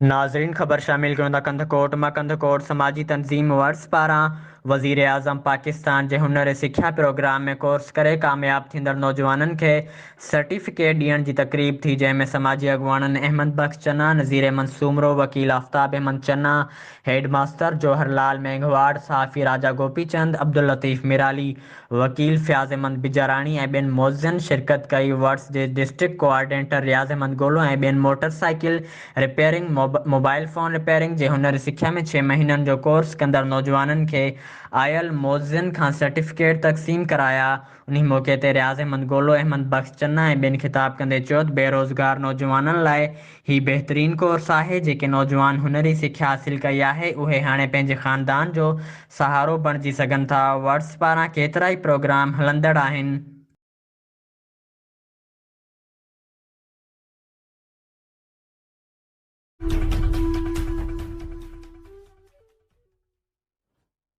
नाज़रीन ख़बर शामिल कयूं था कंदकोट मां। कंदकोट समाजी तंज़ीम वर्स पारां वज़ीर आज़म पाकिस्तान जे हुनर सिख्या प्रोग्राम में कोर्स करे कामयाब थींदड़ नौजवाननि खे सर्टिफिकेट ॾियण जी तक़रीब थी, जंहिंमें समाजी अॻुवाननि अहमद बख्श चन्ना, नज़ीर अहमद सूमरो, वकील आफ्ताब अहमद चन्ना, हेड मास्टर जौहरलाल मेघवाड़, सहाफ़ी राजा गोपीचंद, अब्दुल लतीफ़ मिराली, वकील फ़याज़ अहमद बिजाराणी ऐं ॿियनि मौज़िन शिरकत कई। वर्स जे डिस्ट्रिक्ट कोआर्डिनेटर रियाज़ अहमद गोलो ऐं ॿियनि motorcycle repairing, mobile phone repairing जे हुनर सिख्या में 6 महीननि जो कोर्स कंदड़ नौजवाननि खे आयल मौज़िन खां सर्टिफिकेट तक़सीम कराया। उन्ही मौक़े ते रियाज़ अहमद गोलो, अहमद बख्श चन्ना ऐं ॿियनि ख़िताब कंदे चयो त बेरोज़गार नौजवाननि लाइ ही बहितरीन कोर्स आहे। जेके नौजवान हुनरी सिख्या हासिल कई आहे, उहे हाणे पंहिंजे ख़ानदान जो सहारो बणिजी सघनि था। वर्स पारां केतिरा ई प्रोग्राम हलंदड़ आहिनि।